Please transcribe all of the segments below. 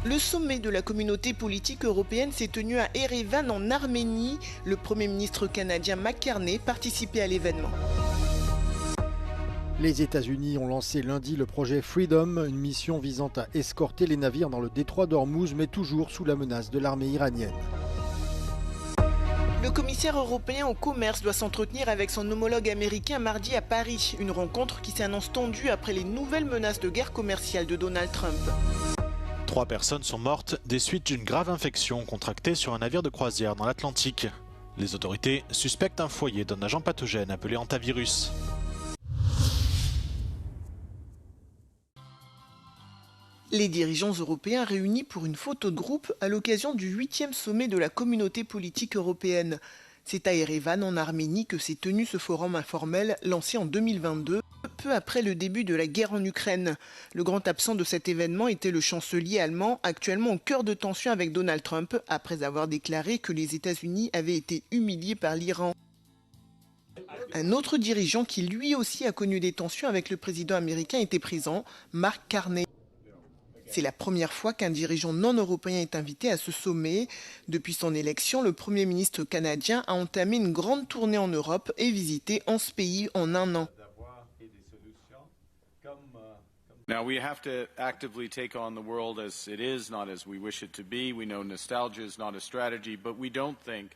Le sommet de la communauté politique européenne s'est tenu à Erevan en Arménie. Le Premier ministre canadien Mark Carney participait à l'événement. Les États-Unis ont lancé lundi le projet Freedom, une mission visant à escorter les navires dans le détroit d'Ormuz, mais toujours sous la menace de l'armée iranienne. Le commissaire européen au commerce doit s'entretenir avec son homologue américain mardi à Paris. Une rencontre qui s'annonce tendue après les nouvelles menaces de guerre commerciale de Donald Trump. 3 personnes sont mortes des suites d'une grave infection contractée sur un navire de croisière dans l'Atlantique. Les autorités suspectent un foyer d'un agent pathogène appelé hantavirus. Les dirigeants européens réunis pour une photo de groupe à l'occasion du 8e sommet de la communauté politique européenne. C'est à Erevan, en Arménie, que s'est tenu ce forum informel lancé en 2022, peu après le début de la guerre en Ukraine. Le grand absent de cet événement était le chancelier allemand, actuellement au cœur de tensions avec Donald Trump, après avoir déclaré que les États-Unis avaient été humiliés par l'Iran. Un autre dirigeant qui lui aussi a connu des tensions avec le président américain était présent, Mark Carney. C'est la première fois qu'un dirigeant non européen est invité à ce sommet. Depuis son élection, le Premier ministre canadien a entamé une grande tournée en Europe et visité 11 pays en un an. Now we have to actively take on the world as it is, not as we wish it to be. We know nostalgia is not a strategy, but we don't think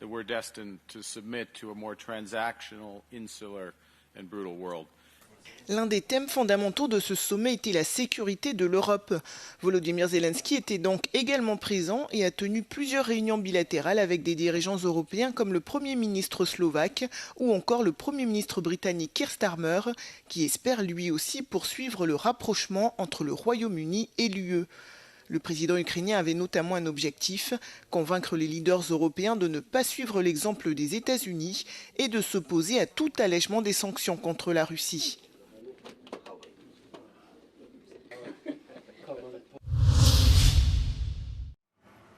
that we're destined to submit to a more transactional, insular and brutal world. L'un des thèmes fondamentaux de ce sommet était la sécurité de l'Europe. Volodymyr Zelensky était donc également présent et a tenu plusieurs réunions bilatérales avec des dirigeants européens comme le Premier ministre slovaque ou encore le Premier ministre britannique Keir Starmer, qui espère lui aussi poursuivre le rapprochement entre le Royaume-Uni et l'UE. Le président ukrainien avait notamment un objectif, convaincre les leaders européens de ne pas suivre l'exemple des États-Unis et de s'opposer à tout allègement des sanctions contre la Russie.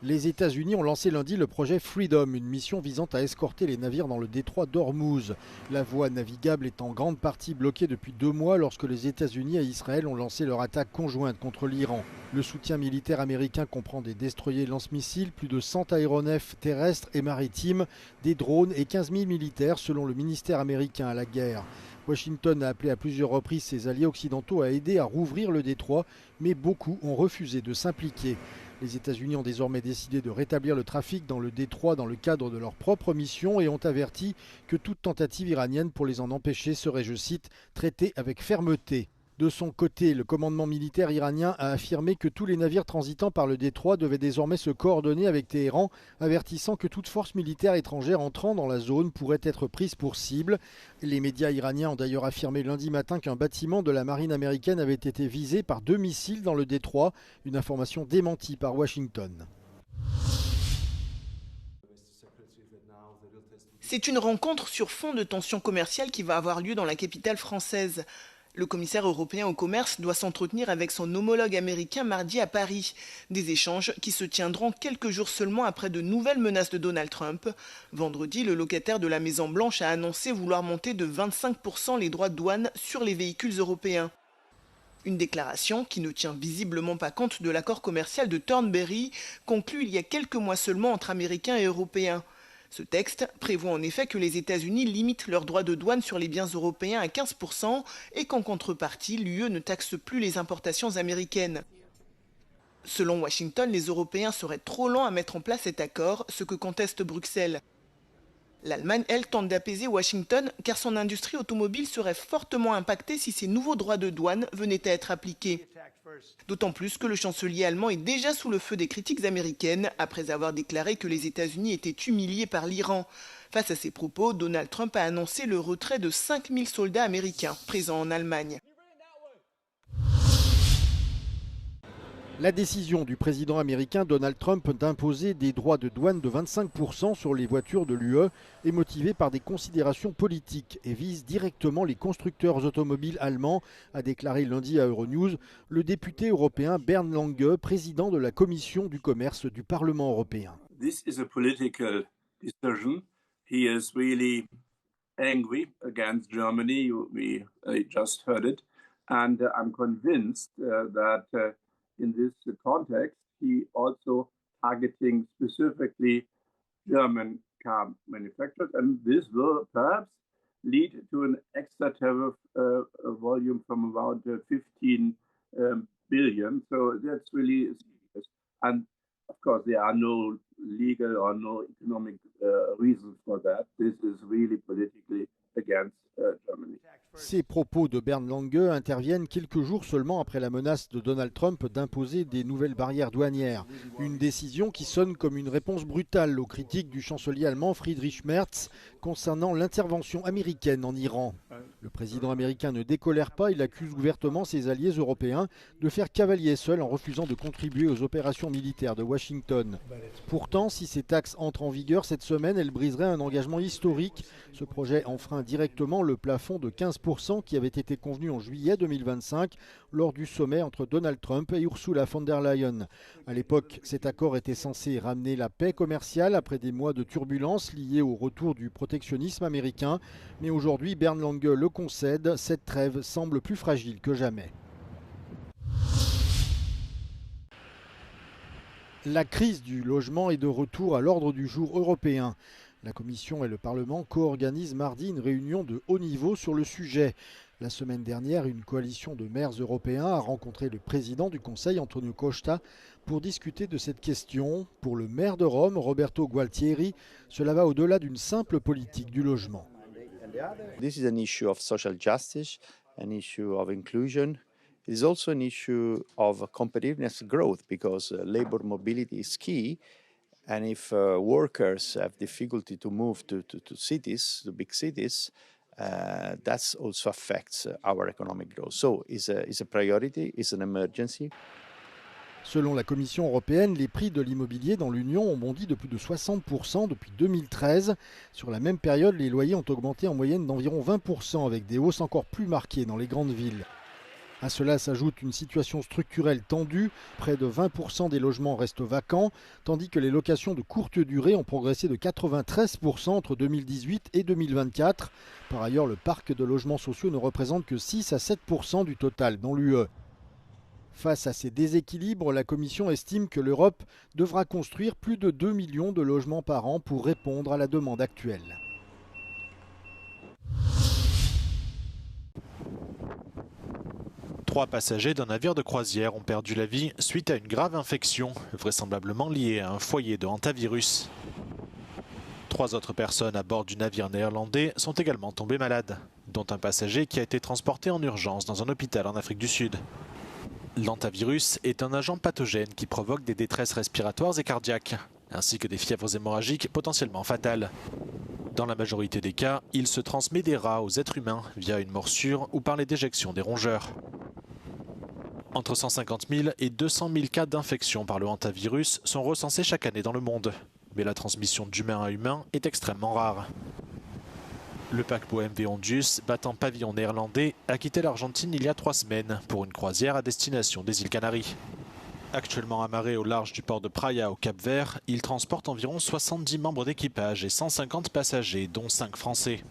Les États-Unis ont lancé lundi le projet Freedom, une mission visant à escorter les navires dans le détroit d'Ormuz. La voie navigable est en grande partie bloquée depuis 2 mois lorsque les États-Unis et Israël ont lancé leur attaque conjointe contre l'Iran. Le soutien militaire américain comprend des destroyers lance-missiles, plus de 100 aéronefs terrestres et maritimes, des drones et 15 000 militaires selon le ministère américain à la guerre. Washington a appelé à plusieurs reprises ses alliés occidentaux à aider à rouvrir le détroit, mais beaucoup ont refusé de s'impliquer. Les États-Unis ont désormais décidé de rétablir le trafic dans le détroit dans le cadre de leur propre mission et ont averti que toute tentative iranienne pour les en empêcher serait, je cite, traitée avec fermeté. De son côté, le commandement militaire iranien a affirmé que tous les navires transitant par le détroit devaient désormais se coordonner avec Téhéran, avertissant que toute force militaire étrangère entrant dans la zone pourrait être prise pour cible. Les médias iraniens ont d'ailleurs affirmé lundi matin qu'un bâtiment de la marine américaine avait été visé par 2 missiles dans le détroit, une information démentie par Washington. C'est une rencontre sur fond de tensions commerciales qui va avoir lieu dans la capitale française. Le commissaire européen au commerce doit s'entretenir avec son homologue américain mardi à Paris. Des échanges qui se tiendront quelques jours seulement après de nouvelles menaces de Donald Trump. Vendredi, le locataire de la Maison-Blanche a annoncé vouloir monter de 25% les droits de douane sur les véhicules européens. Une déclaration qui ne tient visiblement pas compte de l'accord commercial de Thornberry, conclu il y a quelques mois seulement entre Américains et Européens. Ce texte prévoit en effet que les États-Unis limitent leurs droits de douane sur les biens européens à 15% et qu'en contrepartie, l'UE ne taxe plus les importations américaines. Selon Washington, les Européens seraient trop lents à mettre en place cet accord, ce que conteste Bruxelles. L'Allemagne, elle, tente d'apaiser Washington car son industrie automobile serait fortement impactée si ces nouveaux droits de douane venaient à être appliqués. D'autant plus que le chancelier allemand est déjà sous le feu des critiques américaines après avoir déclaré que les États-Unis étaient humiliés par l'Iran. Face à ces propos, Donald Trump a annoncé le retrait de 5000 soldats américains présents en Allemagne. La décision du président américain Donald Trump d'imposer des droits de douane de 25% sur les voitures de l'UE est motivée par des considérations politiques et vise directement les constructeurs automobiles allemands, a déclaré lundi à Euronews le député européen Bernd Lange, président de la commission du commerce du Parlement européen. This is a political decision. He is really angry against Germany. We just heard it. And I'm convinced that in this context, he also targeting specifically German car manufacturers, and this will perhaps lead to an extra tariff volume from about 15 billion. So that's really serious. And of course, there are no legal or no economic reasons for that. This is really politically against Germany. Ces propos de Bernd Lange interviennent quelques jours seulement après la menace de Donald Trump d'imposer des nouvelles barrières douanières. Une décision qui sonne comme une réponse brutale aux critiques du chancelier allemand Friedrich Merz concernant l'intervention américaine en Iran. Le président américain ne décolère pas, il accuse ouvertement ses alliés européens de faire cavalier seul en refusant de contribuer aux opérations militaires de Washington. Pourtant, si ces taxes entrent en vigueur cette semaine, elles briseraient un engagement historique. Ce projet enfreint directement le plafond de 15% qui avait été convenu en juillet 2025 lors du sommet entre Donald Trump et Ursula von der Leyen. À l'époque, cet accord était censé ramener la paix commerciale après des mois de turbulences liées au retour du protectionnisme américain. Mais aujourd'hui, Bernd Lange le concède, cette trêve semble plus fragile que jamais. La crise du logement est de retour à l'ordre du jour européen. La Commission et le Parlement co-organisent mardi une réunion de haut niveau sur le sujet. La semaine dernière, une coalition de maires européens a rencontré le président du Conseil, Antonio Costa, pour discuter de cette question. Pour le maire de Rome, Roberto Gualtieri, cela va au-delà d'une simple politique du logement. This is an issue of social justice, an issue of inclusion. It is also an issue of competitiveness growth because labor mobility is key. And if workers have difficulty to move to cities, to big cities, that also affects our economic growth. So it's a priority, it's an emergency. Selon la Commission européenne, les prix de l'immobilier dans l'Union ont bondi de plus de 60% depuis 2013. Sur la même période, les loyers ont augmenté en moyenne d'environ 20%, avec des hausses encore plus marquées dans les grandes villes. À cela s'ajoute une situation structurelle tendue. Près de 20% des logements restent vacants, tandis que les locations de courte durée ont progressé de 93% entre 2018 et 2024. Par ailleurs, le parc de logements sociaux ne représente que 6 à 7% du total dans l'UE. Face à ces déséquilibres, la Commission estime que l'Europe devra construire plus de 2 millions de logements par an pour répondre à la demande actuelle. Trois passagers d'un navire de croisière ont perdu la vie suite à une grave infection, vraisemblablement liée à un foyer de hantavirus. 3 autres personnes à bord du navire néerlandais sont également tombées malades, dont un passager qui a été transporté en urgence dans un hôpital en Afrique du Sud. L'hantavirus est un agent pathogène qui provoque des détresses respiratoires et cardiaques, ainsi que des fièvres hémorragiques potentiellement fatales. Dans la majorité des cas, il se transmet des rats aux êtres humains via une morsure ou par les déjections des rongeurs. Entre 150 000 et 200 000 cas d'infection par le hantavirus sont recensés chaque année dans le monde. Mais la transmission d'humain à humain est extrêmement rare. Le paquebot MV Ondius, battant pavillon néerlandais, a quitté l'Argentine il y a 3 semaines pour une croisière à destination des îles Canaries. Actuellement amarré au large du port de Praia au Cap-Vert, il transporte environ 70 membres d'équipage et 150 passagers, dont 5 Français.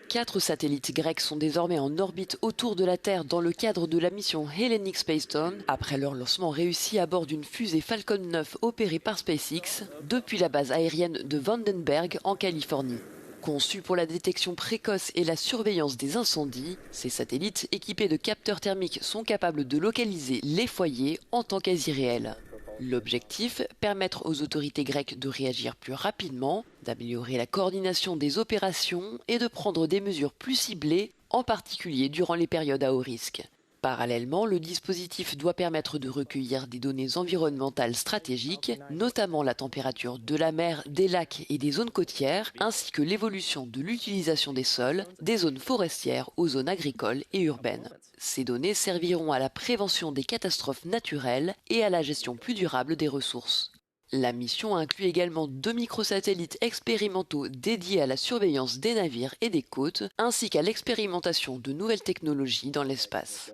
Quatre satellites grecs sont désormais en orbite autour de la Terre dans le cadre de la mission Hellenic Space Dawn, après leur lancement réussi à bord d'une fusée Falcon 9 opérée par SpaceX depuis la base aérienne de Vandenberg en Californie. Conçus pour la détection précoce et la surveillance des incendies, ces satellites équipés de capteurs thermiques sont capables de localiser les foyers en temps quasi réel. L'objectif, permettre aux autorités grecques de réagir plus rapidement, d'améliorer la coordination des opérations et de prendre des mesures plus ciblées, en particulier durant les périodes à haut risque. Parallèlement, le dispositif doit permettre de recueillir des données environnementales stratégiques, notamment la température de la mer, des lacs et des zones côtières, ainsi que l'évolution de l'utilisation des sols, des zones forestières aux zones agricoles et urbaines. Ces données serviront à la prévention des catastrophes naturelles et à la gestion plus durable des ressources. La mission inclut également 2 microsatellites expérimentaux dédiés à la surveillance des navires et des côtes, ainsi qu'à l'expérimentation de nouvelles technologies dans l'espace.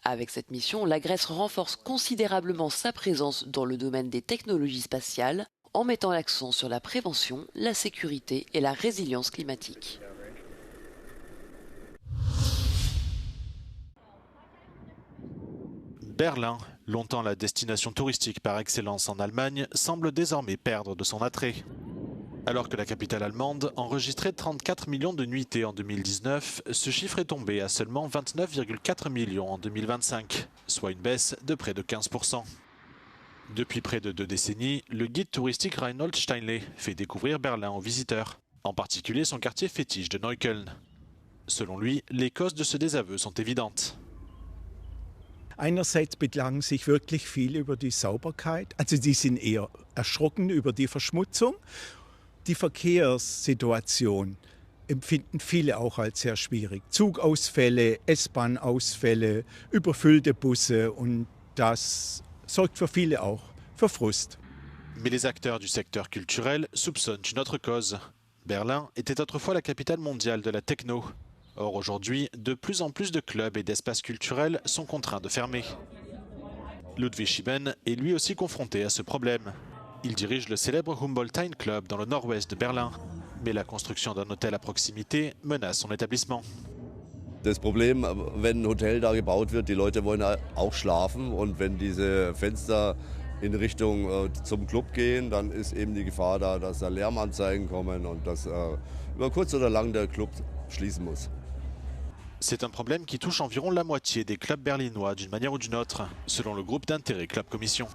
Avec cette mission, la Grèce renforce considérablement sa présence dans le domaine des technologies spatiales, en mettant l'accent sur la prévention, la sécurité et la résilience climatique. Berlin, longtemps la destination touristique par excellence en Allemagne, semble désormais perdre de son attrait. Alors que la capitale allemande enregistrait 34 millions de nuitées en 2019, ce chiffre est tombé à seulement 29,4 millions en 2025, soit une baisse de près de 15%. Depuis près de 2 décennies, le guide touristique Reinhold Steinle fait découvrir Berlin aux visiteurs, en particulier son quartier fétiche de Neukölln. Selon lui, les causes de ce désaveu sont évidentes. Einerseits beklagen sich wirklich viele über die Sauberkeit, also die sind eher erschrocken über die Verschmutzung. Die Verkehrssituation empfinden viele auch als sehr schwierig. Zugausfälle, S-Bahn-Ausfälle, überfüllte Busse und das sorgt für viele auch für Frust. Mais les acteurs du secteur culturel soupçonnent une autre cause. Berlin était autrefois la capitale mondiale de la techno. Or aujourd'hui, de plus en plus de clubs et d'espaces culturels sont contraints de fermer. Ludwig Schieben est lui aussi confronté à ce problème. Il dirige le célèbre Humboldt-Hain Club dans le nord-ouest de Berlin. Mais la construction d'un hôtel à proximité menace son établissement. Das Problem, wenn ein Hotel da gebaut wird, die Leute wollen auch schlafen. Und wenn diese Fenster in Richtung zum Club gehen, dann ist eben die Gefahr da, dass da Lärmanzeigen kommen und dass über kurz oder lang der Club schließen muss. C'est un problème qui touche environ la moitié des clubs berlinois d'une manière ou d'une autre, selon le groupe d'intérêt Club Commission.